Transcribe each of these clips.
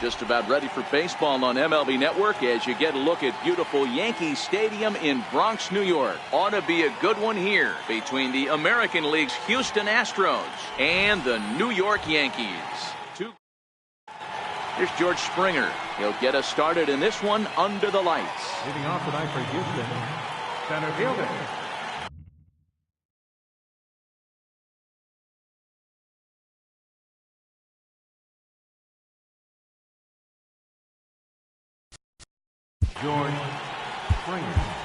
Just about ready for baseball on MLB Network as you get a look at beautiful Yankee Stadium in Bronx, New York. Ought to be a good one here between the American League's Houston Astros and the New York Yankees. Here's George Springer. He'll get us started in this one under the lights. Leading off tonight for Houston, center fielder, George Springer.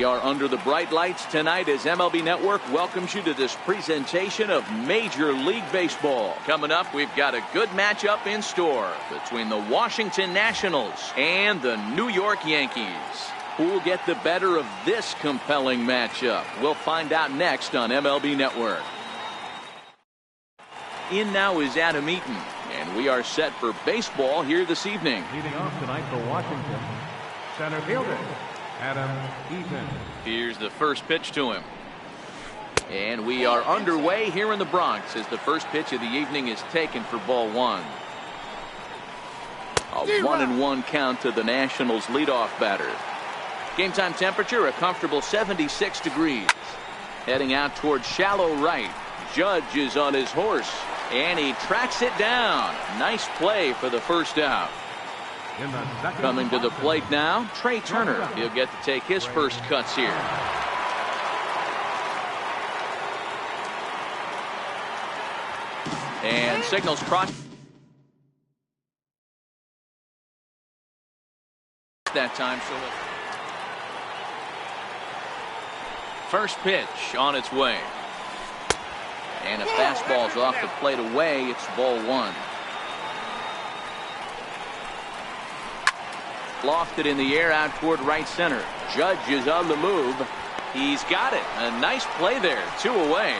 We are under the bright lights tonight as MLB Network welcomes you to this presentation of Major League Baseball. Coming up, we've got a good matchup in store between the Washington Nationals and the New York Yankees. Who will get the better of this compelling matchup? We'll find out next on MLB Network. In now is Adam Eaton, and we are set for baseball here this evening. Leading off tonight for Washington, center fielder Adam Eaton. Here's the first pitch to him. And we are underway here in the Bronx as the first pitch of the evening is taken for ball one. A 1-1 count to the Nationals leadoff batter. Game time temperature a comfortable 76 degrees. Heading out towards shallow right. Judge is on his horse and he tracks it down. Nice play for the first out. Coming to the plate now, Trey Turner. He'll get to take his first cuts here. And signals cross that time. So first pitch on its way. And a fastball's off the plate away. It's ball one. Lofted in the air out toward right center. Judge is on the move. He's got it. A nice play there. 2 away.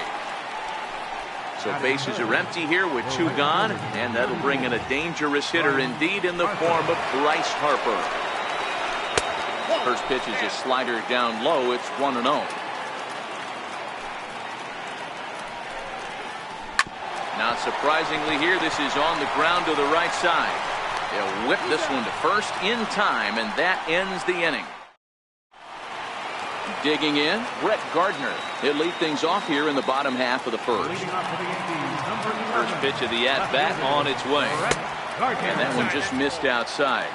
So bases are empty here with 2 gone. And that'll bring in a dangerous hitter indeed in the form of Bryce Harper. First pitch is a slider down low. It's 1-0. Not surprisingly here, this is on the ground to the right side. They'll whip this one to first in time, and that ends the inning. Digging in, Brett Gardner. He'll lead things off here in the bottom half of the first. First pitch of the at-bat on its way. And that one just missed outside.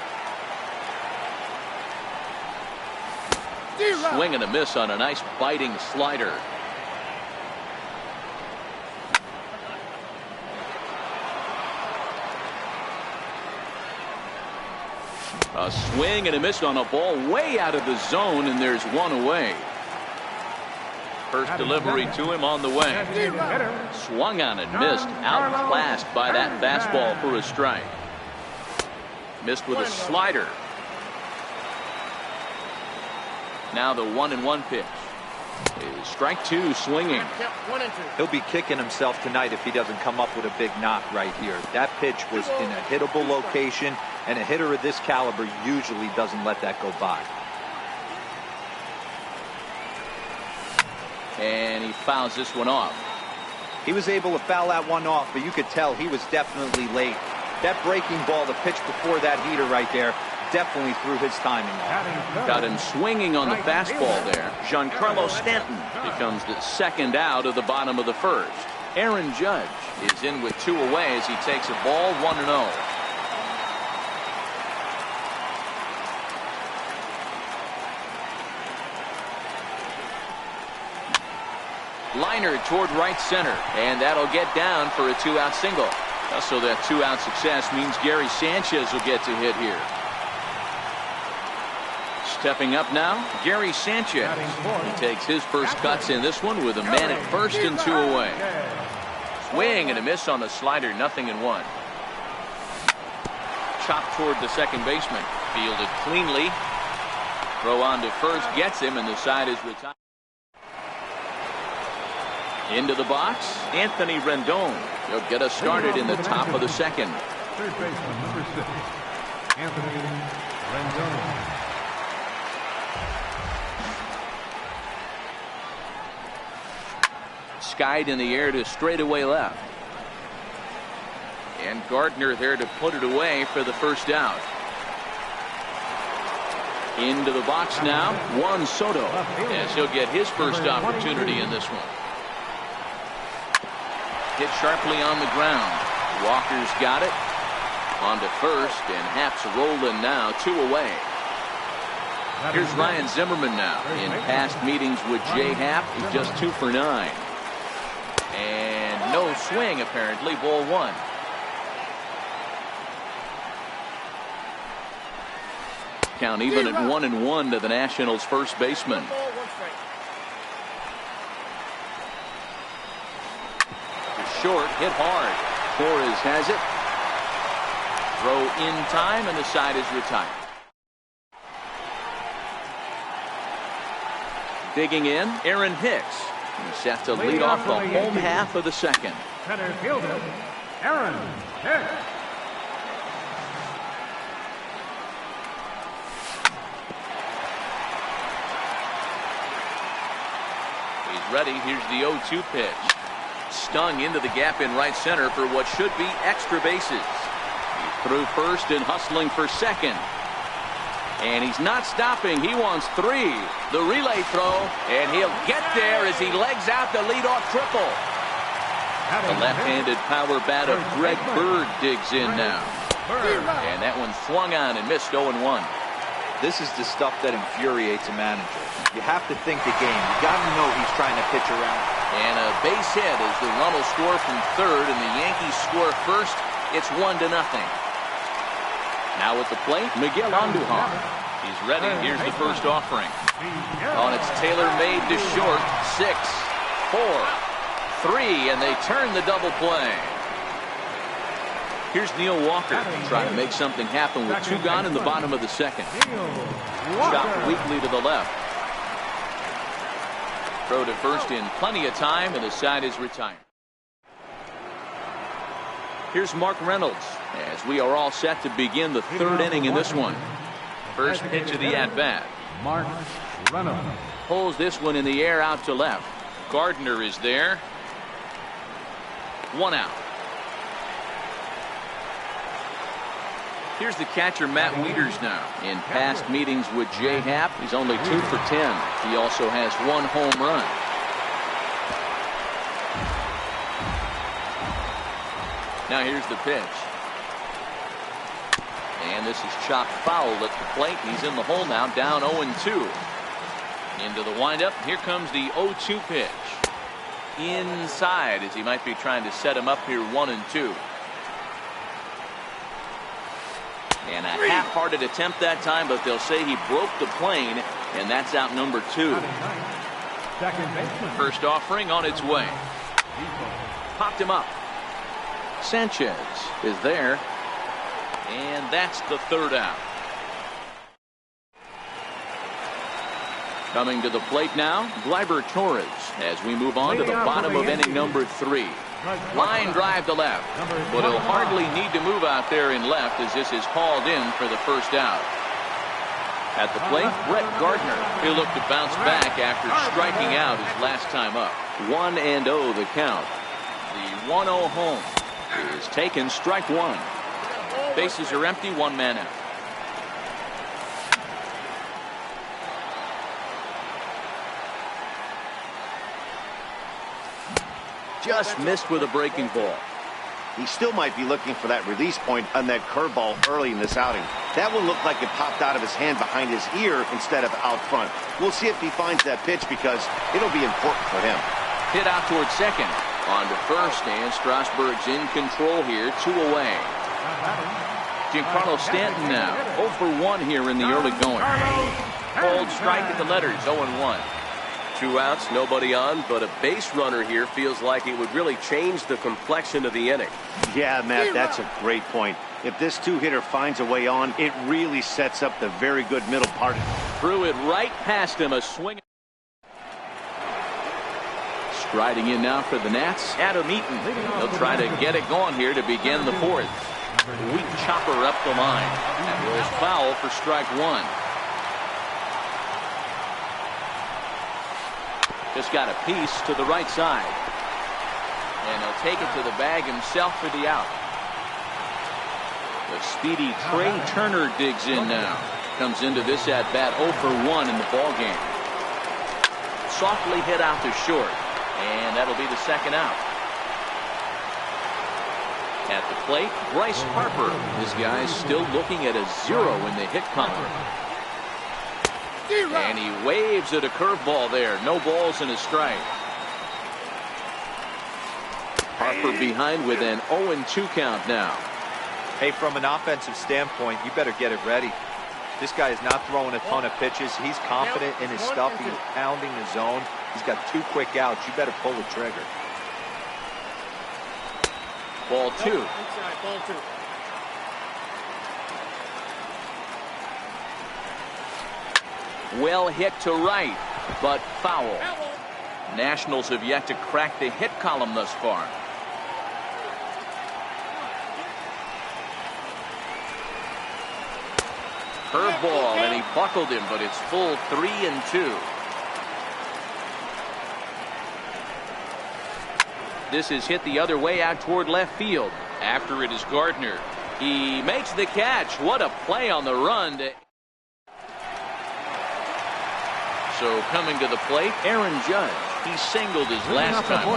Swing and a miss on a nice biting slider. A swing and a miss on a ball way out of the zone, and there's 1 away. First delivery to him on the way. Swung on and missed. Outclassed by that fastball for a strike. Missed with a slider. Now the 1-1 pitch. Is strike 2 swinging. He'll be kicking himself tonight if he doesn't come up with a big knock right here. That pitch was in a hittable location, and a hitter of this caliber usually doesn't let that go by. And he fouls this one off. He was able to foul that one off, but you could tell he was definitely late. That breaking ball, the pitch before that heater right there, definitely threw his timing off. Got him swinging on the fastball there. Giancarlo Stanton becomes the second out of the bottom of the first. Aaron Judge is in with 2 away as he takes a ball 1-0. Liner toward right center, and that'll get down for a 2-out single. So that 2-out success means Gary Sanchez will get to hit here. Stepping up now, Gary Sanchez. He takes his first cuts in this one with a man at first and 2 away. Swing and a miss on the slider, 0-1. Chopped toward the second baseman. Fielded cleanly. Throw on to first, gets him, and the side is retired. Into the box, Anthony Rendon. He'll get us started in the top of the second. Third baseman, number 6, Anthony Rendon. Skied in the air to straightaway left. And Gardner there to put it away for the first out. Into the box now, Juan Soto, as he'll get his first opportunity in this one. Hit sharply on the ground. Walker's got it. On to first, and Happ's rolling now, 2 away. Here's Ryan Zimmerman now. In past meetings with Jay Happ, he's just 2 for 9. And no swing, apparently, ball 1. Count even at 1-1 to the Nationals' first baseman. short, hit hard. Torres has it. Throw in time, and the side is retired. Digging in, Aaron Hicks. He's set to lead off the home half of the second. Center fielder, Aaron Hicks. He's ready. Here's the 0-2 pitch. Stung into the gap in right center for what should be extra bases. He threw first and hustling for second. And he's not stopping. He wants 3. The relay throw, and he'll get there as he legs out the leadoff triple. The left-handed power bat of Greg Bird digs in now. And that one swung on and missed 0-1. This is the stuff that infuriates a manager. You have to think the game. You got to know he's trying to pitch around. And a base hit as the run will score from third, and the Yankees score first. It's 1-0. Now at the plate, Miguel Andujar. He's ready. Here's the first offering. Oh, and it's tailor-made to short. 6, 4, 3, and they turn the double play. Here's Neil Walker trying to make something happen with 2 gone in the bottom of the second. Chopped weakly to the left. Throw to first in plenty of time, and the side is retired. Here's Mark Reynolds as we are all set to begin the 3rd inning in this one. First pitch of the at-bat. Mark Reynolds Pulls this one in the air out to left. Gardner is there. 1 out. Here's the catcher, Matt Wieters, now. In past meetings with Jay Happ, he's only 2 for 10. He also has 1 home run. Now here's the pitch. And this is chopped foul at the plate. He's in the hole now, down 0-2. Into the windup. Here comes the 0-2 pitch. Inside, as he might be trying to set him up here, 1-2. And a half-hearted attempt that time, but they'll say he broke the plane, and that's out number 2. First offering on its way. Popped him up. Sanchez is there, and that's the 3rd out. Coming to the plate now, Gleyber Torres, as we move on to the bottom of inning number 3. Line drive to left, but he'll hardly need to move out there in left as this is hauled in for the first out. At the plate, Brett Gardner. He'll look to bounce back after striking out his last time up. 1-0 the count. The 1-0 home is taken, strike 1. Bases are empty, 1 man out. Just missed with a breaking ball. He still might be looking for that release point on that curveball early in this outing. That one looked like it popped out of his hand behind his ear instead of out front. We'll see if he finds that pitch because it'll be important for him. Hit out towards second. On to first, and Strasburg's in control here, 2 away. Giancarlo Stanton now, 0 for 1 here in the early going. Cold strike at the letters, 0-1. 2 outs, nobody on, but a base runner here feels like it would really change the complexion of the inning. Yeah, Matt, that's a great point. If this 2-hitter finds a way on, it really sets up the very good middle part. Threw it right past him, a swing. Striding in now for the Nats, Adam Eaton. He'll try to get it going here to begin the 4th. Weak chopper up the line. That rolls foul for strike 1. Just got a piece to the right side. And he'll take it to the bag himself for the out. The speedy Trey Turner digs in now. Comes into this at-bat 0 for 1 in the ballgame. Softly hit out to short. And that'll be the 2nd out. At the plate, Bryce Harper. This guy's still looking at a 0 in the hit column. And he waves at a curveball there. No balls and a strike. Harper behind with an 0-2 count now. Hey, from an offensive standpoint, you better get it ready. This guy is not throwing a ton of pitches. He's confident in his stuff. He's pounding the zone. He's got 2 quick outs. You better pull the trigger. Ball 2. Inside, ball 2. Well hit to right, but foul. Nationals have yet to crack the hit column thus far. Curveball, and he buckled him, but it's full 3-2. This is hit the other way out toward left field. After it is Gardner. He makes the catch. What a play on the run. So coming to the plate, Aaron Judge. He singled his last time.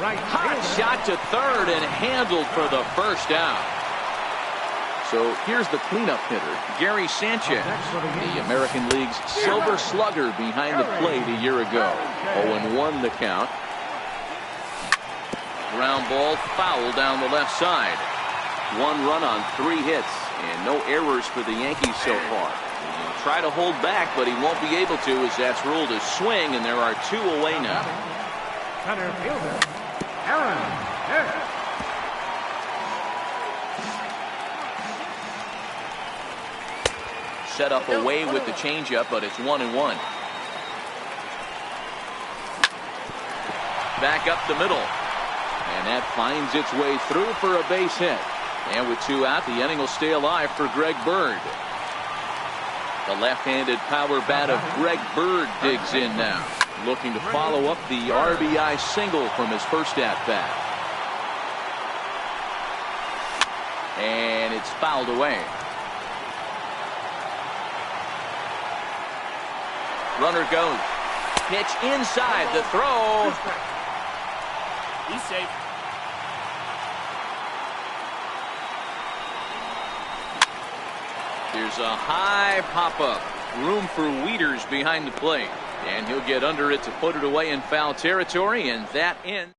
Right. Hot shot to third and handled for the first out. So here's the cleanup hitter, Gary Sanchez, the American League's Silver Slugger behind the plate a year ago. 0-1 the count. Ground ball foul down the left side. 1 run on 3 hits and no errors for the Yankees so far. He'll try to hold back, but he won't be able to as that's ruled a swing, and there are 2 away now. Center fielder, Aaron Hicks. Set up away with the changeup, but it's 1-1. Back up the middle. And that finds its way through for a base hit. And with 2 out, the inning will stay alive for Greg Bird. The left-handed power bat of Greg Bird digs in now, looking to follow up the RBI single from his first at-bat. And it's fouled away. Runner goes. Pitch inside. The throw. He's safe. There's a high pop-up. Room for Wieters behind the plate. And he'll get under it to put it away in foul territory, and that ends.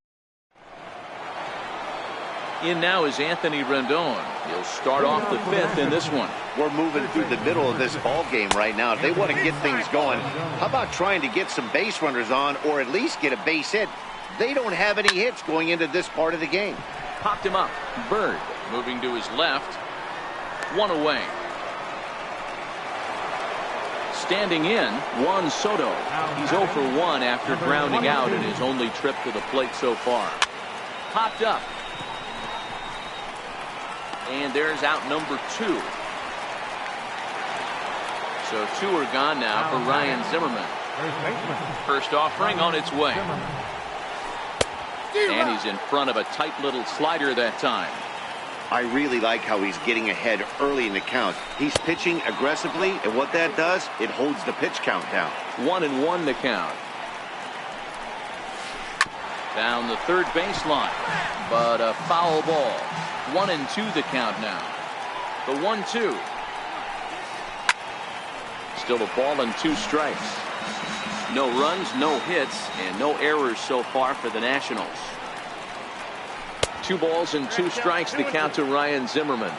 In now is Anthony Rendon. He'll start off the 5th in this one. We're moving through the middle of this ball game right now. If they want to get things going, how about trying to get some base runners on or at least get a base hit? They don't have any hits going into this part of the game. Popped him up. Bird moving to his left. 1 away. Standing in, Juan Soto. He's 0 for 1 after grounding out in his only trip to the plate so far. Popped up. And there's out number 2. So 2 are gone now for Ryan Zimmerman. First offering on its way. And he's in front of a tight little slider that time. I really like how he's getting ahead early in the count. He's pitching aggressively, and what that does, it holds the pitch count down. 1-1 the count. Down the third baseline, but a foul ball. 1-2 the count now. The 1-2. Still a ball and 2 strikes. No runs, no hits, and no errors so far for the Nationals. 2 balls and 2 strikes the count to Ryan Zimmerman.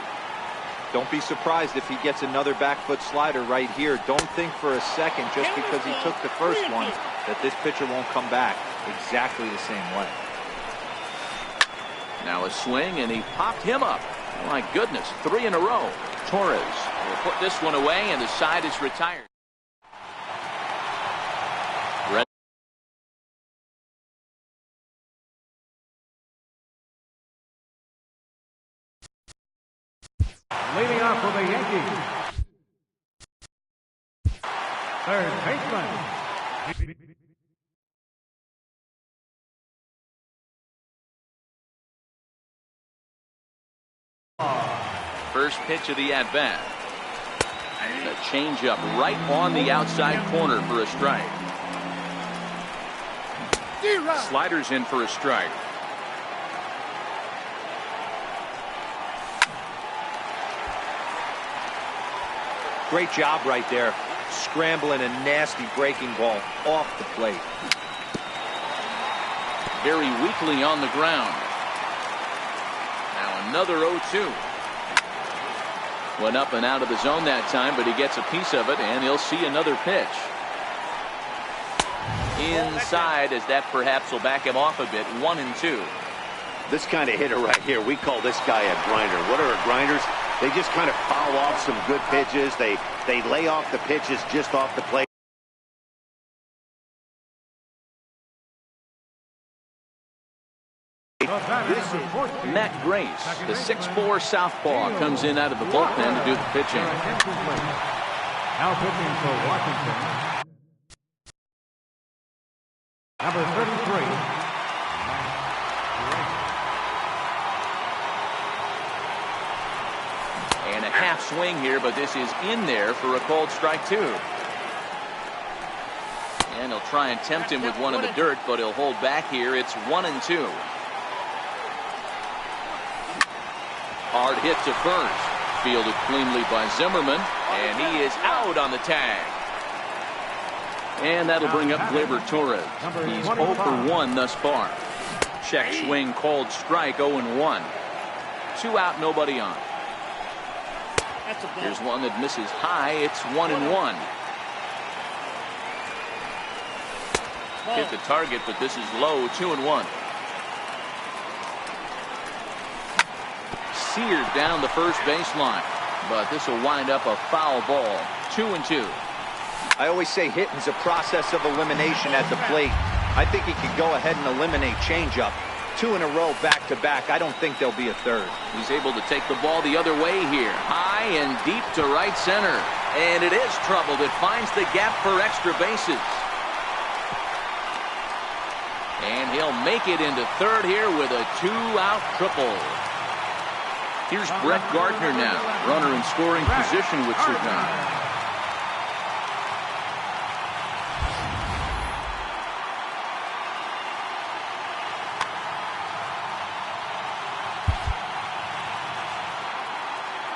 Don't be surprised if he gets another back foot slider right here. Don't think for a second, just because he took the first one, that this pitcher won't come back exactly the same way. Now a swing, and he popped him up. Oh my goodness, 3 in a row. Torres will put this one away, and the side is retired. Leading off for the Yankees, third baseman. First pitch of the at-bat. A changeup right on the outside corner for a strike. Sliders in for a strike. Great job right there, scrambling a nasty breaking ball off the plate. Very weakly on the ground. Now another 0-2. Went up and out of the zone that time, but he gets a piece of it, and he'll see another pitch. Inside, as that perhaps will back him off a bit. 1-2. This kind of hitter right here, we call this guy a grinder. What are grinders? They just kind of foul off some good pitches. They lay off the pitches just off the plate. Matt Grace, the 6'4" southpaw, comes in out of the bullpen to do the pitching. Now pitching for Washington, number 33. And a half swing here, but this is in there for a called strike 2. And he'll try and tempt him with one in the dirt, but he'll hold back here. It's 1-2. Hard hit to first. Fielded cleanly by Zimmerman, and he is out on the tag. And that'll bring up Gleyber Torres. He's 0 for 1 thus far. Check swing, called strike, 0-1. 2 out, nobody on. Here's one that misses high. It's 1-1. Hit the target, but this is low. 2-1. Seared down the first baseline, but this will wind up a foul ball. 2-2. I always say hitting's a process of elimination at the plate. I think he could go ahead and eliminate changeup. 2 in a row back to back. I don't think there'll be a third. He's able to take the ball the other way here. High and deep to right center. And it is trouble that finds the gap for extra bases. And he'll make it into third here with a 2-out triple. Here's Brett Gardner now. Runner in scoring position with Cerdan.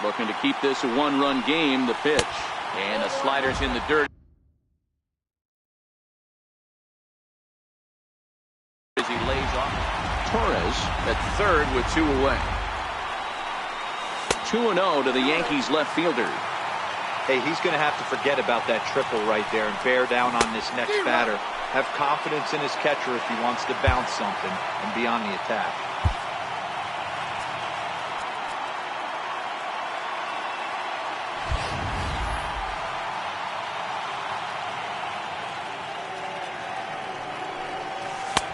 Looking to keep this a 1-run game. The pitch. And the slider's in the dirt. As he lays off. Torres at third with 2 away. 2-0 to the Yankees left fielder. Hey, he's going to have to forget about that triple right there and bear down on this next batter. Have confidence in his catcher if he wants to bounce something and be on the attack.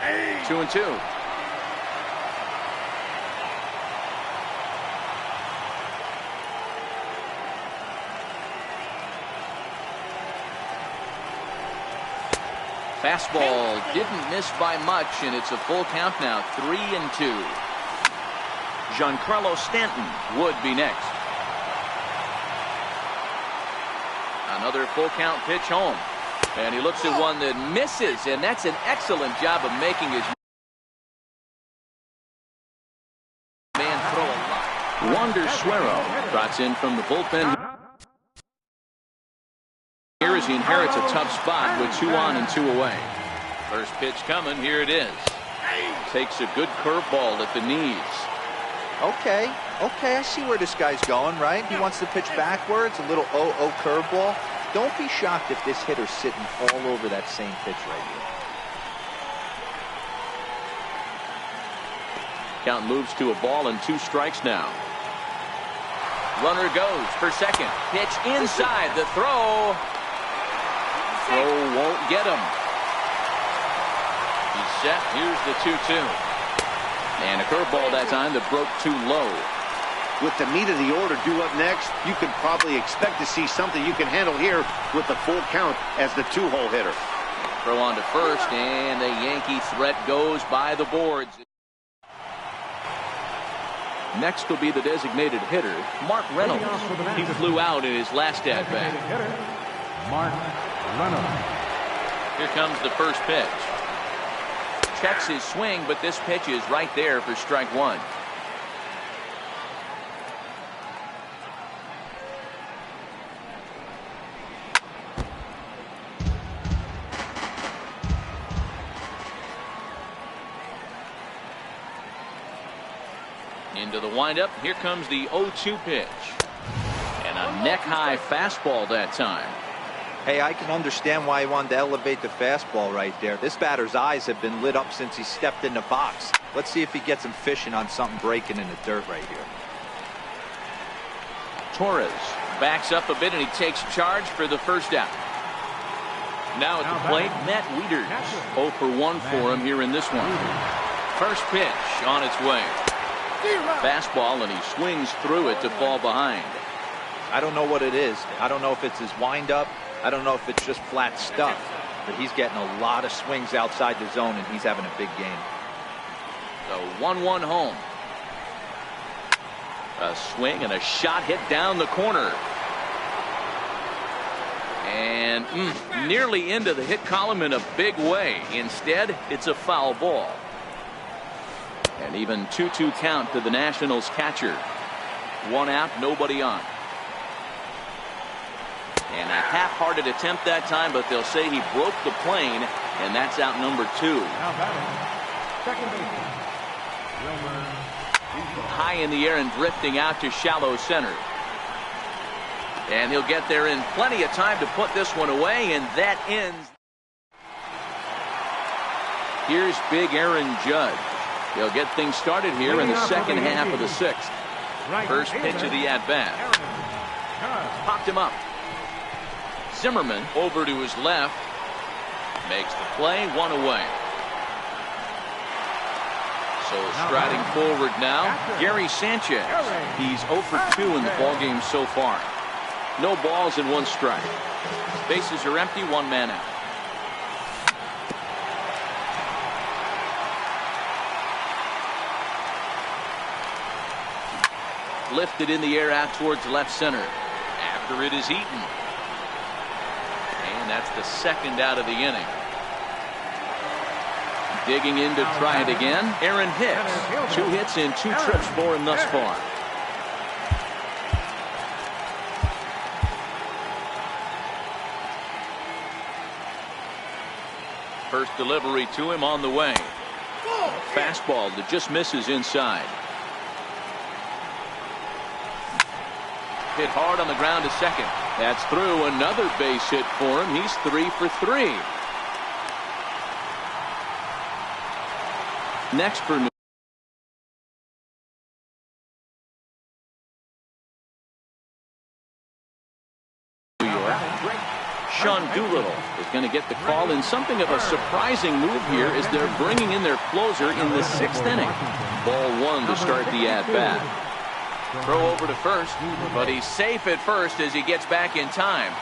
Hey. 2-2. Fastball didn't miss by much, and it's a full count now. 3-2. Giancarlo Stanton would be next. Another full count pitch home. And he looks at one that misses, and that's an excellent job of making his man throw a lot. Wander Suero trots in from the bullpen. Here as he inherits a tough spot with 2 on and 2 away. First pitch coming. Here it is. Takes a good curveball at the knees. Okay, I see where this guy's going, right? He wants to pitch backwards, a little 0-0 curveball. Don't be shocked if this hitter's sitting all over that same pitch right here. Count moves to a ball and 2 strikes now. Runner goes for second. Pitch inside. The throw. Throw won't get him. He's set. Here's the 2-2. And a curveball that time that broke too low. With the meat of the order due up next, you could probably expect to see something you can handle here with the full count as the 2-hole hitter. Throw on to first, and the Yankee threat goes by the boards. Next will be the designated hitter, Mark Reynolds. He flew out in his last at-bat. Mark Reynolds. Here comes the first pitch. Checks his swing, but this pitch is right there for strike 1. Into the windup. Here comes the 0-2 pitch. And a neck-high fastball that time. Hey, I can understand why he wanted to elevate the fastball right there. This batter's eyes have been lit up since he stepped in the box. Let's see if he gets him fishing on something breaking in the dirt right here. Torres backs up a bit and he takes charge for the first out. Now at the plate, Matt Wieters. 0 for 1 for him here in this one. First pitch on its way. Fastball, and he swings through it to fall behind. I don't know what it is. I don't know if it's his windup. I don't know if it's just flat stuff. But he's getting a lot of swings outside the zone, and he's having a big game. The 1-1 home. A swing and a shot hit down the corner. And nearly into the hit column in a big way. Instead, it's a foul ball. And even 2-2 count to the Nationals catcher. 1 out, nobody on. And a half-hearted attempt that time, but they'll say he broke the plane, and that's out number 2. Now batting, second baseman, Wilmer Difo. High in the air and drifting out to shallow center. And he'll get there in plenty of time to put this one away, and that ends. Here's big Aaron Judge. He'll get things started here in the second half of the 6th. First pitch of the at-bat. Popped him up. Zimmerman over to his left. Makes the play, 1 away. So striding forward now, Gary Sanchez. He's 0 for 2 in the ballgame so far. No balls and 1 strike. Bases are empty, 1 man out. Lifted in the air out towards left center. After it is eaten. And that's the second out of the inning. Digging in to try it again, Aaron Hicks. 2 hits in 2 trips for him thus far. First delivery to him on the way. Fastball that just misses inside. Hit hard on the ground to second. That's through. Another base hit for him. He's 3 for 3. Next for New York, Sean Doolittle is going to get the call in something of a surprising move here as they're bringing in their closer in the 6th inning. Ball 1 to start the at-bat. Throw over to first, but he's safe at first as he gets back in time.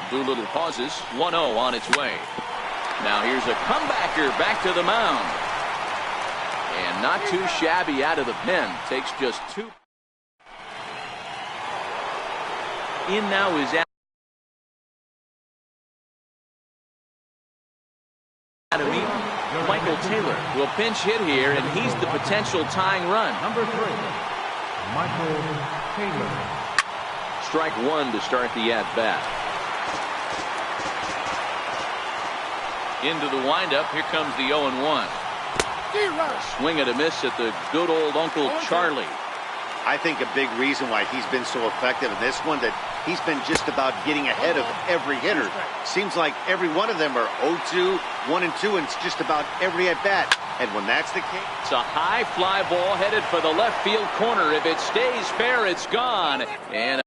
Doolittle pauses, 1-0 on its way. Now here's a comebacker back to the mound. And not too shabby out of the pen. Takes just 2. In now is Adam Eaton. Michael Taylor will pinch hit here, and he's the potential tying run. Number 3, Michael Taylor. Strike 1 to start the at-bat. Into the windup. Here comes the 0-1. Swing and a miss at the good old Uncle Charlie. I think a big reason why he's been so effective in this one, that he's been just about getting ahead of every hitter. Seems like every one of them are 0-2, 1-2, and it's just about every at-bat. And when that's the case... It's a high fly ball headed for the left field corner. If it stays fair, it's gone. And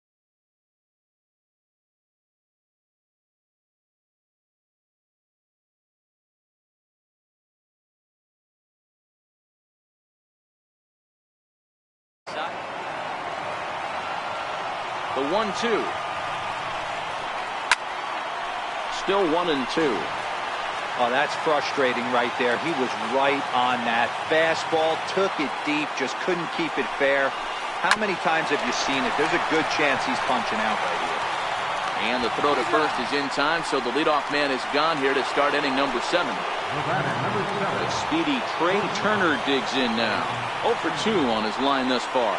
the 1-2. Still 1-2. Oh, that's frustrating right there. He was right on that. Fastball, took it deep, just couldn't keep it fair. How many times have you seen it? There's a good chance he's punching out right here. And the throw to first is in time, so the leadoff man is gone here to start inning number 7. The speedy Trey Turner digs in now. 0 for 2 on his line thus far.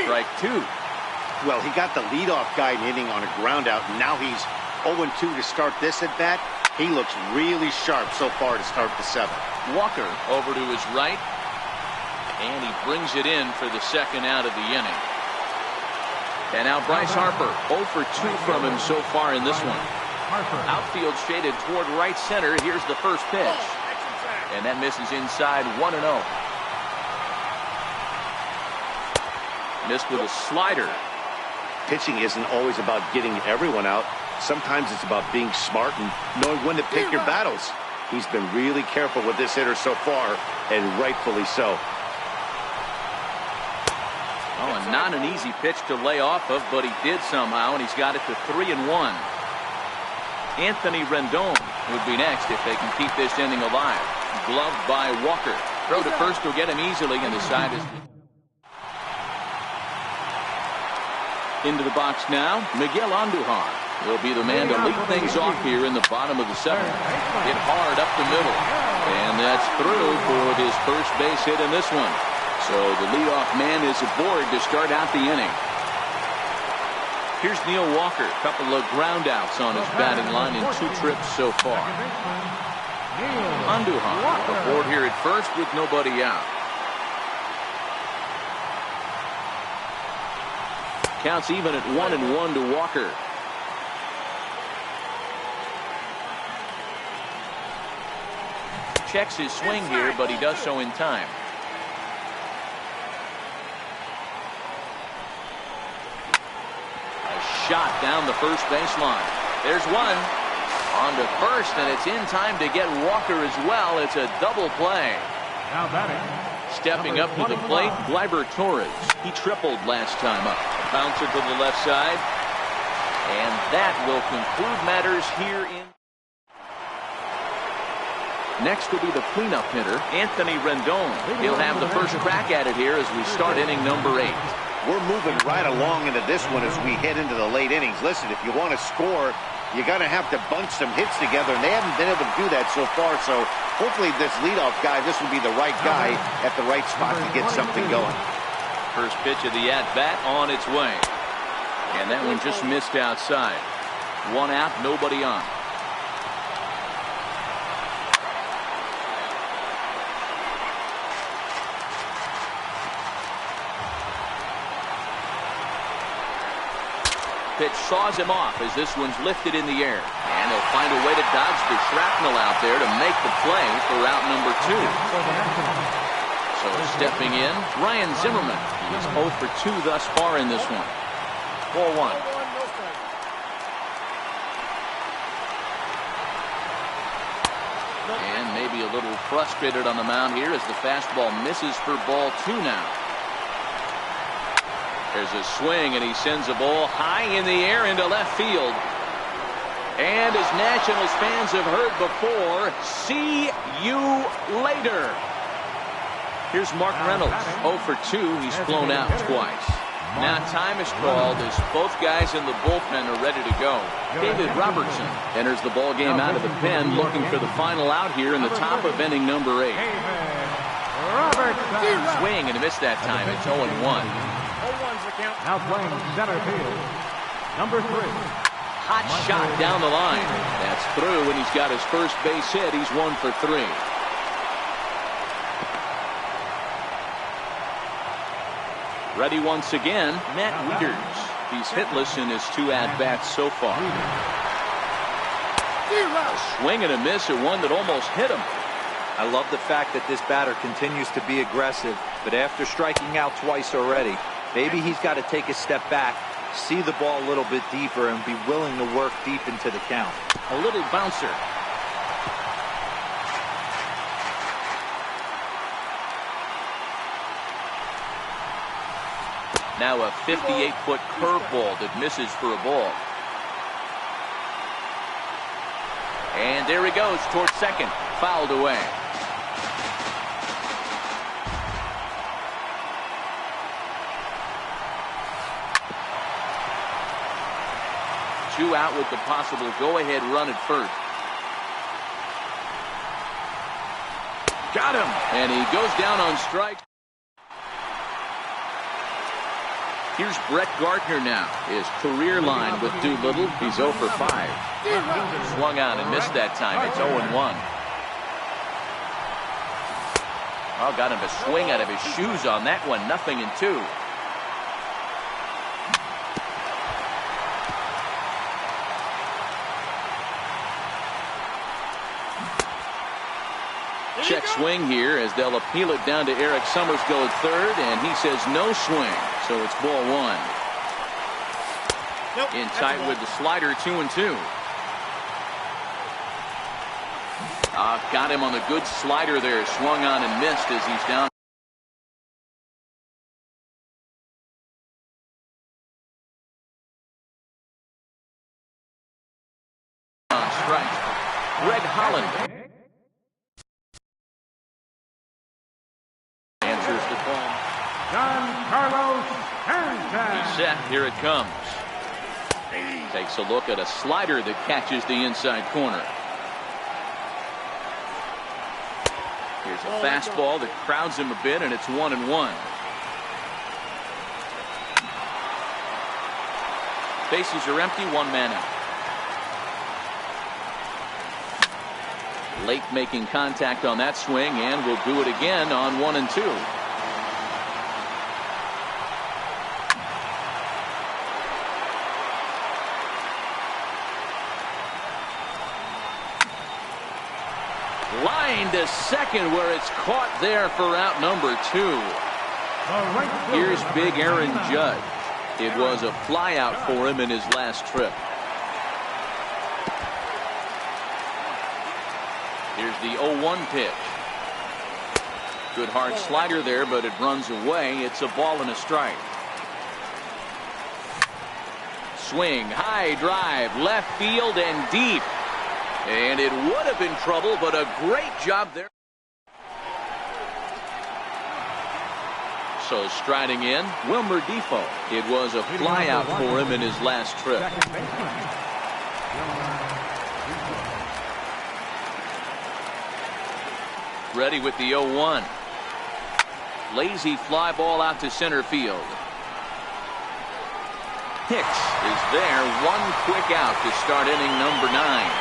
Strike 2. Well, he got the leadoff guy hitting on a ground out, and now he's 0-2 to start this at bat. He looks really sharp so far to start the 7th. Walker over to his right. And he brings it in for the second out of the inning. And now Bryce Harper, 0 for 2 from him so far in this one. Outfield shaded toward right center. Here's the first pitch. And that misses inside, 1-0. Missed with a slider. Pitching isn't always about getting everyone out. Sometimes it's about being smart and knowing when to pick your battles. He's been really careful with this hitter so far, and rightfully so. Oh, and not an easy pitch to lay off of, but he did somehow, and he's got it to 3-1. Anthony Rendon would be next if they can keep this inning alive. Gloved by Walker. Throw to first will get him easily, and the side is into the box now. Miguel Andujar will be the man to lead things off here in the bottom of the 7th. Hit hard up the middle, and that's through for his first base hit in this one. So the leadoff man is aboard to start out the inning. Here's Neil Walker. A couple of ground outs on his batting line in 2 trips so far. Andujar aboard here at first with nobody out. Counts even at 1-1 to Walker. Checks his swing here, but he does so in time. A shot down the first baseline. There's one. On to first, and it's in time to get Walker as well. It's a double play. Now batting. Stepping up to the plate, Gleyber Torres. He tripled last time up. Bouncer to the left side. And that will conclude matters here in. Next will be the cleanup hitter, Anthony Rendon. He'll have the first crack at it here as we start inning number 8. We're moving right along into this one as we head into the late innings. Listen, if you want to score, you're going to have to bunch some hits together, and they haven't been able to do that so far. So hopefully this leadoff guy, this will be the right guy at the right spot to get something going. First pitch of the at-bat on its way. And that one just missed outside. 1 out, nobody on. Pitch saws him off as this one's lifted in the air. And he'll find a way to dodge the shrapnel out there to make the play for out number 2. So stepping in, Ryan Zimmerman. He's 0 for 2 thus far in this one. 4-1. And maybe a little frustrated on the mound here as the fastball misses for ball 2 now. There's a swing, and he sends a ball high in the air into left field. And as Nationals fans have heard before, see you later. Here's Mark Reynolds, 0 for 2. He's flown out twice. Now time is called as both guys in the bullpen are ready to go. David Robertson enters the ball game out of the pen, looking for the final out here in the top of inning number 8. Swing and a miss that time. It's 0-1. Now playing center field, number 3. Hot shot down the line. That's through, and he's got his first base hit. He's 1 for 3. Ready once again, Matt Wieters. He's hitless in his 2 at-bats so far. A swing and a miss at one that almost hit him. I love the fact that this batter continues to be aggressive, but after striking out twice already, maybe he's got to take a step back, see the ball a little bit deeper, and be willing to work deep into the count. A little bouncer. Now a 58-foot curveball that misses for a ball. And there he goes towards second. Fouled away. Two out with the possible go-ahead run at first. Got him! And he goes down on strike. Here's Brett Gardner now. His career line with Doolittle. He's 0 for 5. Swung on and missed that time. It's 0-1. Oh, got him to swing out of his shoes on that one. 0-2. Check swing here as they'll appeal it down to Eric Summersgill at third, and he says no swing, so it's ball 1. Nope, in tight with the slider, 2-2. Got him on the good slider there, swung on and missed as he's down. On strike, Greg Holland. Answers the call. Giancarlo Stanton. He's set. Here it comes. Takes a look at a slider that catches the inside corner. Here's a fastball that crowds him a bit, and it's 1-1. Bases are empty, 1 man out. Late making contact on that swing, and will do it again on 1-2. Line to second, where it's caught there for out number 2. Here's big Aaron Judge. It was a fly out for him in his last trip. Here's the 0-1 pitch. Good hard slider there, but it runs away. It's a ball and a strike. Swing, high drive, left field and deep. And it would have been trouble, but a great job there. So striding in, Wilmer Defoe. It was a fly out for him in his last trip. Ready with the 0-1. Lazy fly ball out to center field. Hicks is there. One quick out to start inning number 9.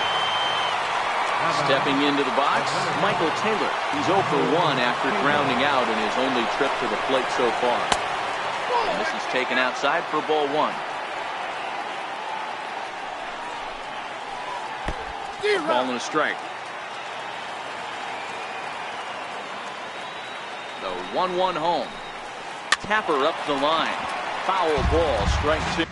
Stepping into the box, Michael Taylor. He's 0 for 1 after grounding out in his only trip to the plate so far. And this is taken outside for ball 1. Ball and a strike. The 1-1 home. Tapper up the line. Foul ball, strike 2.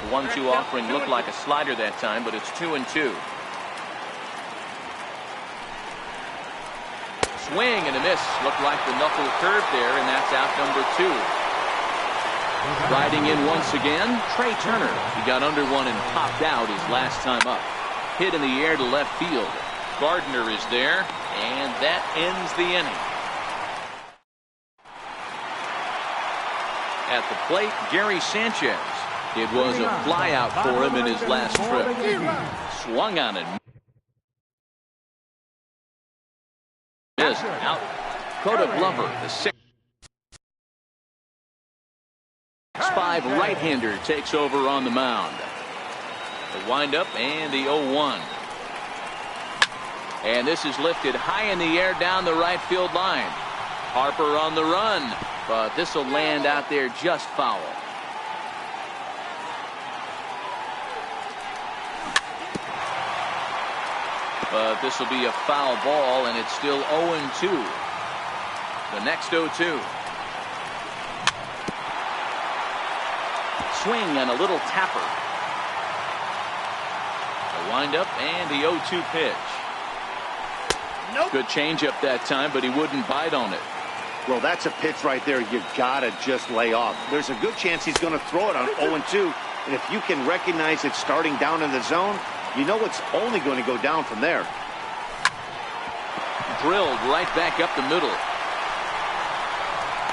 The 1-2 offering looked like a slider that time, but it's 2-2. Swing and a miss. Looked like the knuckle curve there, and that's out number 2. Riding in once again, Trey Turner. He got under one and popped out his last time up. Hit in the air to left field. Gardner is there, and that ends the inning. At the plate, Gary Sanchez. It was a fly out for him in his last trip. Swung on it. Out. Coda Glover, the 6'5" right-hander, takes over on the mound. The windup and the 0-1. And this is lifted high in the air down the right field line. Harper on the run, but this will land out there just foul. But this will be a foul ball, and it's still 0-2. The next 0-2. Swing and a little tapper. The windup and the 0-2 pitch. Nope. Good changeup that time, but he wouldn't bite on it. Well, that's a pitch right there you gotta just lay off. There's a good chance he's going to throw it on 0-2, and if you can recognize it starting down in the zone, you know it's only going to go down from there. Drilled right back up the middle.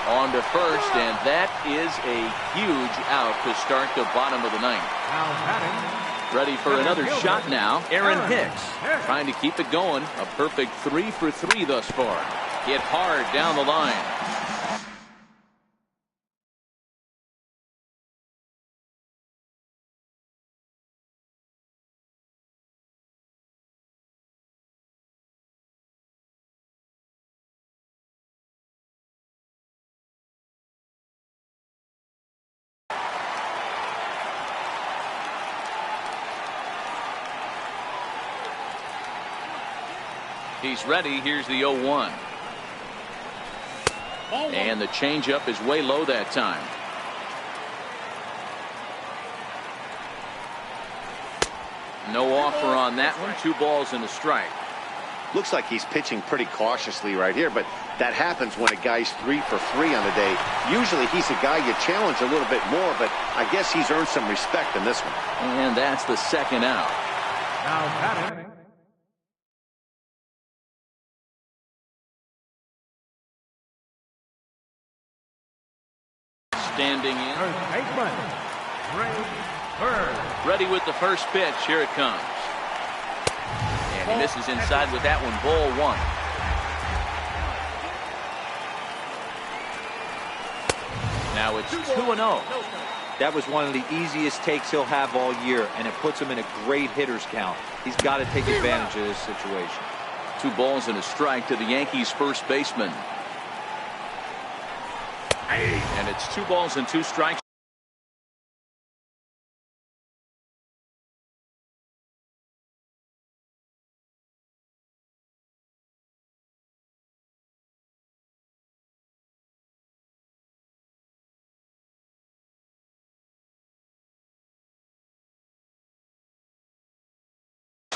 On to first, and that is a huge out to start the bottom of the ninth. Now batting. Ready for another shot now. Aaron Hicks trying to keep it going. A perfect 3 for 3 thus far. Hit hard down the line. He's ready. Here's the 0-1. And the changeup is way low that time. No offer on that one. 2 balls and a strike. Looks like he's pitching pretty cautiously right here, but that happens when a guy's 3 for 3 on the day. Usually he's a guy you challenge a little bit more, but I guess he's earned some respect in this one. And that's the second out. Now batting. Standing in. First baseman, Ray Bird. Ready with the first pitch. Here it comes. And he misses inside with that one. Ball 1. Now it's 2-0. That was one of the easiest takes he'll have all year, and it puts him in a great hitter's count. He's got to take advantage of this situation. 2 balls and a strike to the Yankees first baseman. And it's 2 balls and 2 strikes.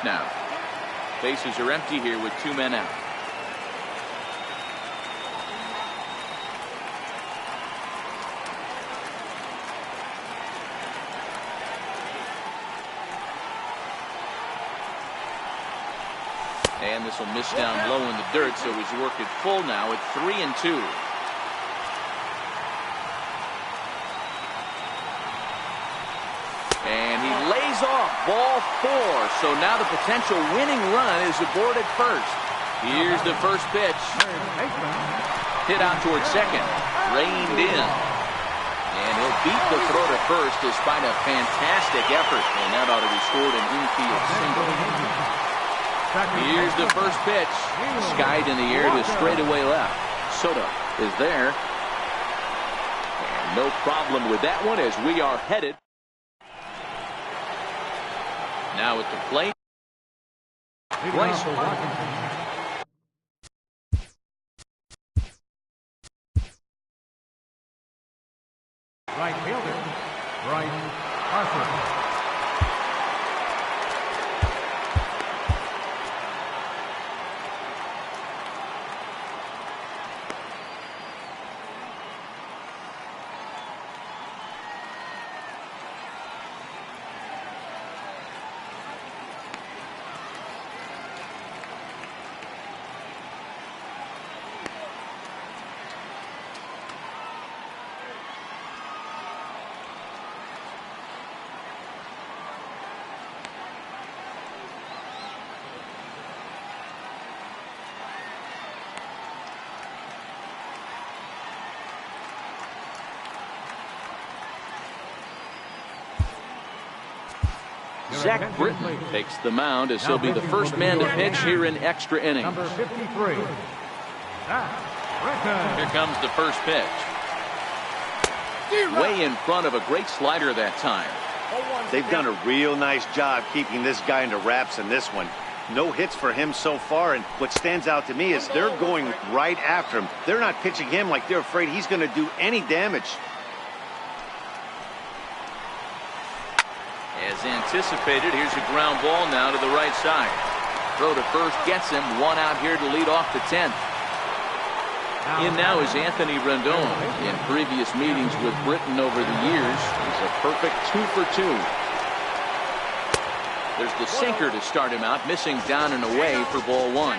Now, bases are empty here with 2 men out. And this will miss down low in the dirt, so he's worked it full now at 3-2. And he lays off ball 4. So now the potential winning run is aboard at first. Here's the first pitch. Hit out towards second. Reined in. And he'll beat the throw to first despite a fantastic effort. And that ought to be scored an infield single. Here's the first pitch. Skied in the air to straightaway left. Soto is there. And no problem with that one as we are headed. Now at the plate. Bryce. Right fielder, Bryce Harper. Zach Britton takes the mound as he'll be the first man to pitch here in extra innings. Number 53, Zach Britton. Here comes the first pitch. Way in front of a great slider that time. They've done a real nice job keeping this guy into wraps in this one. No hits for him so far, and what stands out to me is they're going right after him. They're not pitching him like they're afraid he's going to do any damage. As anticipated, here's a ground ball now to the right side. Throw to first gets him. 1 out here to lead off the 10th. In now is Anthony Rendon. In previous meetings with Britton over the years, he's a perfect 2 for 2. There's the sinker to start him out, missing down and away for ball 1.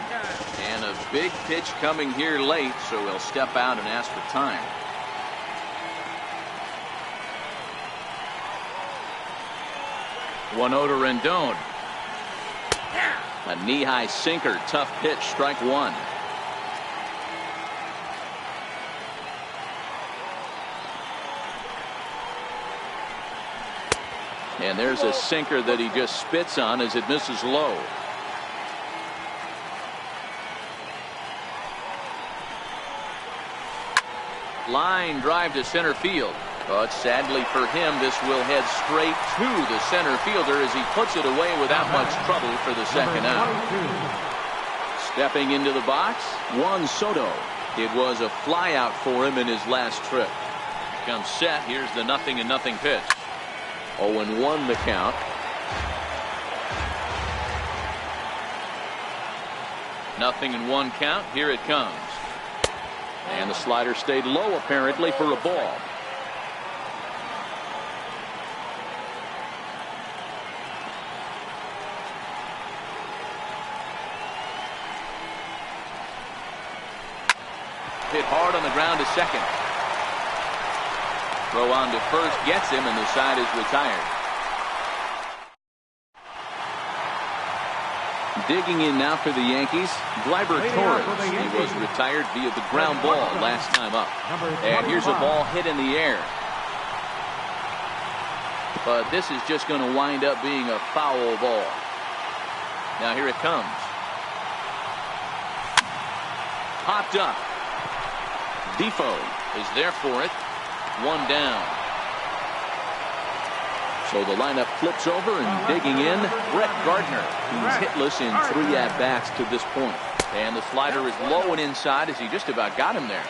And a big pitch coming here late, so he'll step out and ask for time. 1-0 to Rendon. A knee-high sinker, tough pitch, strike one. And there's a sinker that he just spits on as it misses low. Line drive to center field. But sadly for him, this will head straight to the center fielder as he puts it away without much trouble for the second out. Stepping into the box, Juan Soto. It was a fly out for him in his last trip. Comes set. Here's the 0-0 pitch. 0-1 the count. Nothing in one count. Here it comes. And the slider stayed low apparently for a ball. Hit hard on the ground to second. Throw on to first gets him, and the side is retired. Digging in now for the Yankees, Gleyber Torres. He was retired via the ground ball last time up. And here's a ball hit in the air. But this is just going to wind up being a foul ball. Now here it comes. Popped up. Defoe is there for it. One down. So the lineup flips over, and digging in, Brett Gardner, who's hitless in 3 at-bats to this point. And the slider is low and inside as he just about got him there.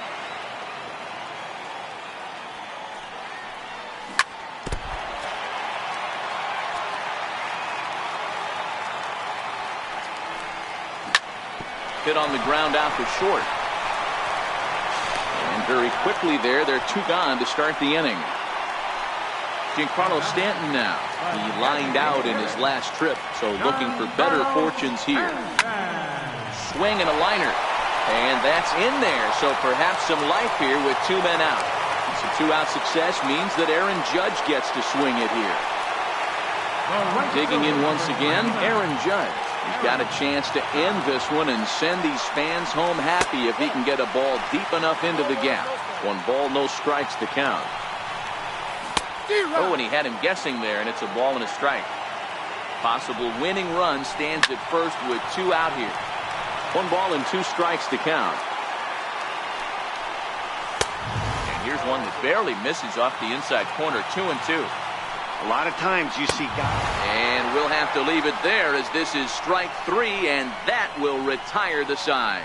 Hit on the ground out to short. And very quickly there, they're 2 gone to start the inning. Giancarlo Stanton now. He lined out in his last trip, so looking for better fortunes here. Swing and a liner. And that's in there, so perhaps some life here with 2 men out. So 2-out success means that Aaron Judge gets to swing it here. Digging in once again, Aaron Judge. He's got a chance to end this one and send these fans home happy if he can get a ball deep enough into the gap. 1 ball, no strikes to count. Oh, and he had him guessing there, and it's a ball and a strike. Possible winning run stands at first with 2 out here. 1 ball and 2 strikes to count. And here's one that barely misses off the inside corner. 2-2. A lot of times you see guys. And we'll have to leave it there as this is strike 3, and that will retire the side.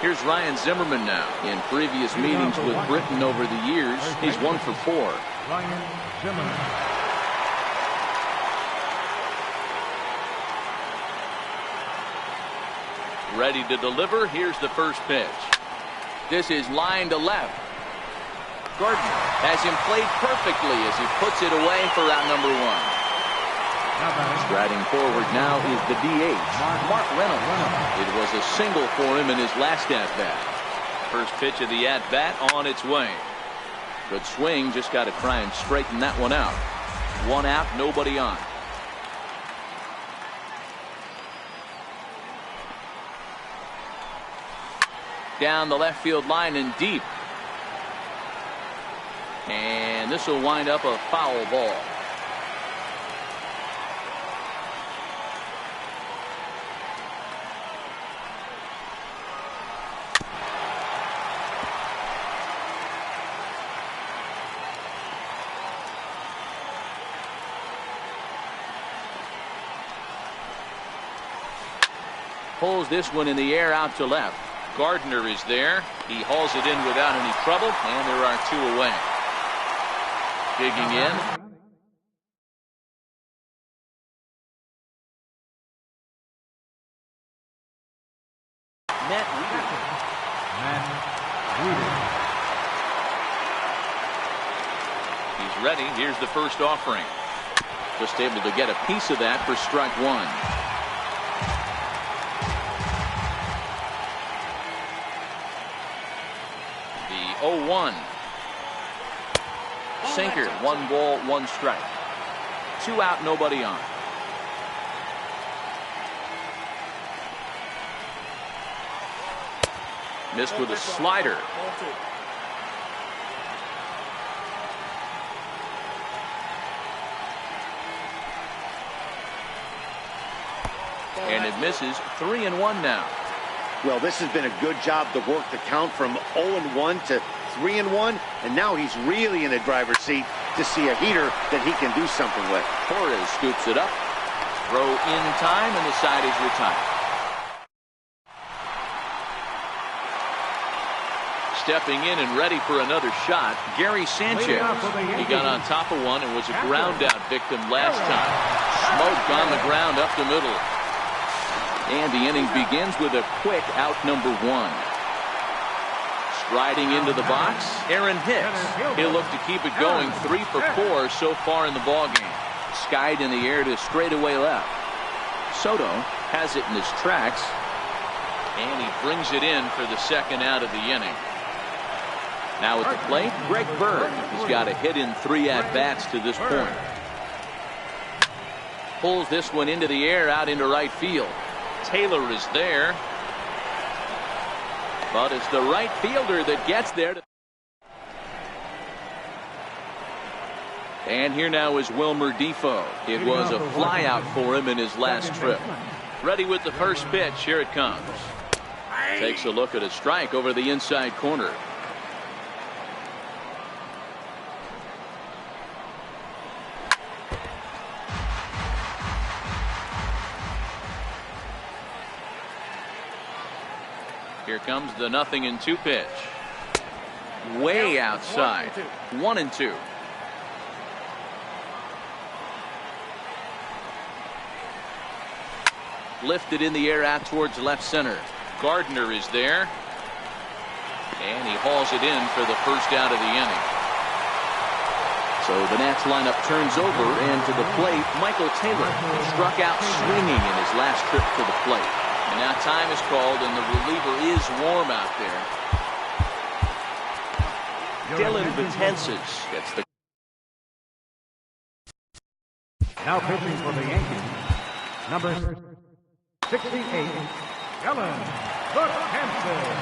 Here's Ryan Zimmerman now. In previous meetings with Britton over the years, he's 1 for 4. Ryan Zimmerman. Ready to deliver. Here's the first pitch. This is line to left. Gardner has him played perfectly as he puts it away for out number 1. Striding forward now is the DH, Mark Reynolds. It was a single for him in his last at-bat. First pitch of the at-bat on its way. Good swing, just got to try and straighten that one out. 1 out, nobody on. Down the left field line and deep. And this will wind up a foul ball. Pulls this one in the air out to left. Gardner is there. He hauls it in without any trouble, and there are 2 away. Digging in. Matt Weeder. He's ready. Here's the first offering. Just able to get a piece of that for strike 1. The 0-1. sinker. 1 ball, 1 strike. 2 out, nobody on. Missed with a slider. And it misses. 3-1 now. Well, this has been a good job to work the count from 0-1 to 3-1, and now he's really in the driver's seat to see a heater that he can do something with. Torres scoops it up. Throw in time, and the side is retired. Stepping in and ready for another shot, Gary Sanchez. He got on top of one and was a ground out victim last time. Smoke on the ground up the middle. And the inning begins with a quick out number 1. Striding into the box, Aaron Hicks. He'll look to keep it going. 3 for 4 so far in the ballgame. Skied in the air to straightaway left. Soto has it in his tracks. And he brings it in for the second out of the inning. Now at the plate, Greg Bird. He's got a hit in 3 at-bats to this point. Pulls this one into the air out into right field. Taylor is there. But it's the right fielder that gets there. And here now is Wilmer Difo. It was a flyout for him in his last trip. Ready with the first pitch. Here it comes. Takes a look at a strike over the inside corner. Here comes the 0-2 pitch. Way outside. 1-2. Lifted in the air out towards left center. Gardner is there. And he hauls it in for the first out of the inning. So the Nats lineup turns over, and to the plate, Michael Taylor struck out swinging in his last trip to the plate. And now time is called, and the reliever is warm out there. Dylan Betances gets the... Now pitching for the Yankees, number 68, Dylan Betances.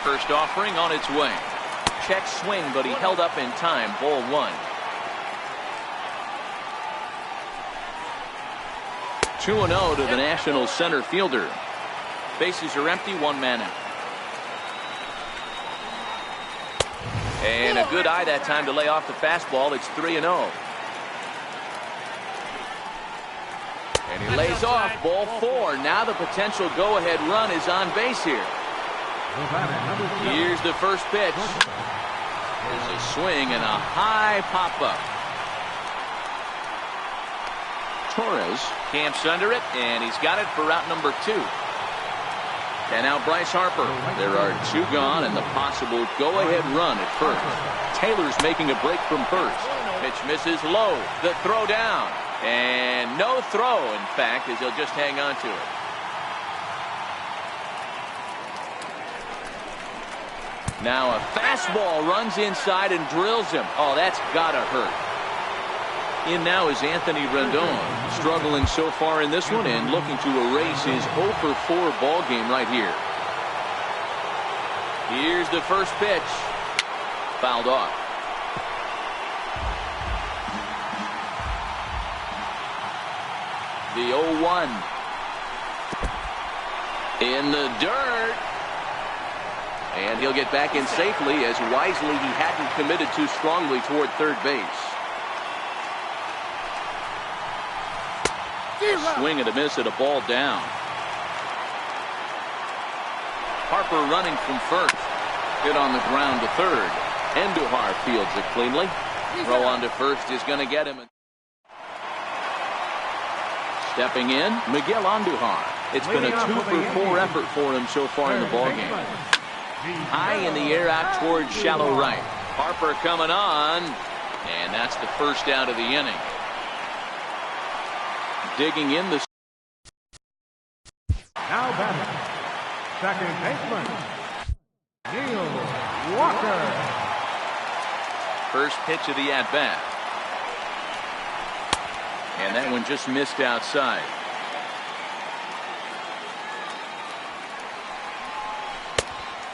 First offering on its way. Check swing, but he held up in time. Ball 1. 2-0 to the National center fielder. Bases are empty, 1 man out. And a good eye that time to lay off the fastball. It's 3-0. And he lays off. Ball 4. Now the potential go-ahead run is on base here. Here's the first pitch. There's a swing and a high pop-up. Torres camps under it, and he's got it for route number 2. And now Bryce Harper. There are 2 gone and the possible go-ahead run at first. Taylor's making a break from first. Pitch misses low. The throw down. And no throw, in fact, as he'll just hang on to it. Now a fastball runs inside and drills him. Oh, that's gotta hurt. In now is Anthony Rendon, struggling so far in this one and looking to erase his 0 for 4 ball game right here. Here's the first pitch. Fouled off. The 0-1. In the dirt. And he'll get back in safely, as wisely he hadn't committed too strongly toward third base. Swing and a miss at a ball down. Harper running from first. Hit on the ground to third. Andujar fields it cleanly. Throw on to first is going to get him. Stepping in, Miguel Andujar. It's been a 2 for 4 effort for him so far in the ballgame. High in the air out towards shallow right. Harper coming on, and that's the first out of the inning. Digging in the... Now batting, second baseman, Neil Walker. First pitch of the at-bat. And that one just missed outside.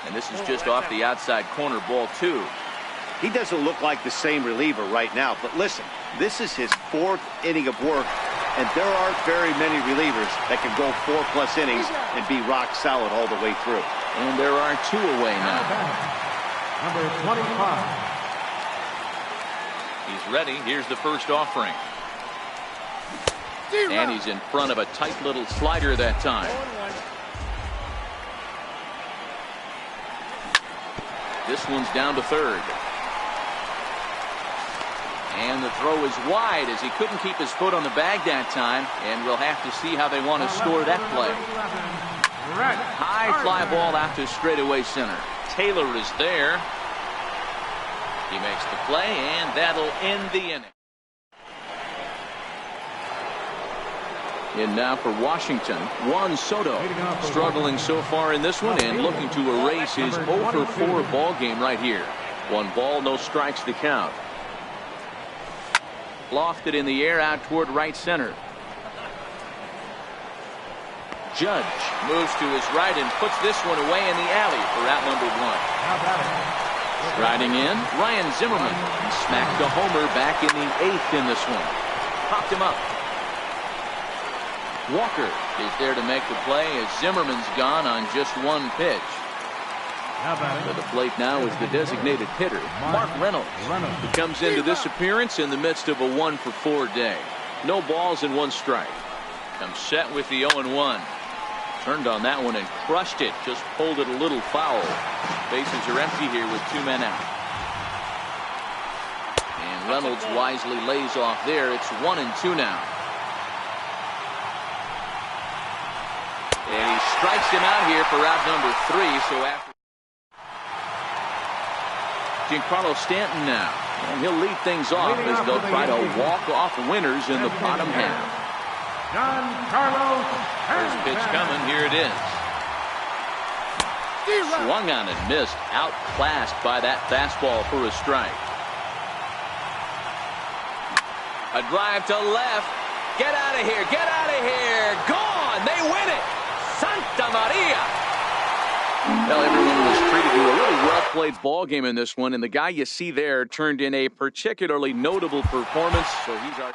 And this is just off the outside corner, ball 2. He doesn't look like the same reliever right now, but listen, this is his 4th inning of work, and there aren't very many relievers that can go 4+ innings and be rock solid all the way through. And there are 2 away now. Number 25. He's ready. Here's the first offering. And he's in front of a tight little slider that time. This one's down to third. And the throw is wide as he couldn't keep his foot on the bag that time. And we'll have to see how they want to score that play. High fly ball out to straightaway center. Taylor is there. He makes the play, and that'll end the inning. In now for Washington, Juan Soto, struggling so far in this one and looking to erase his 0-for-4 ball game right here. 1 ball, no strikes to count. Lofted in the air out toward right center. Judge moves to his right and puts this one away in the alley for out number 1. Riding in, Ryan Zimmerman. He smacked a homer back in the 8th in this one. Popped him up. Walker is there to make the play as Zimmerman's gone on just 1 pitch. To the plate now is the designated hitter, Mark Reynolds, who comes into this appearance in the midst of a 1-for-4 day. No balls and 1 strike. Comes set with the 0-1. Turned on that one and crushed it. Just pulled it a little foul. Bases are empty here with 2 men out. And Reynolds wisely lays off there. It's 1-2 now. And he strikes him out here for out number 3. So after Giancarlo Stanton now. And he'll lead things off as they'll try to walk off winners in the bottom half. First pitch coming. Here it is. Swung on and missed. Outclassed by that fastball for a strike. A drive to left. Get out of here. Get out of here. Gone. They win it. Santa Maria. Well, everyone was treated to a really well-played ball game in this one, and the guy you see there turned in a particularly notable performance. So he's our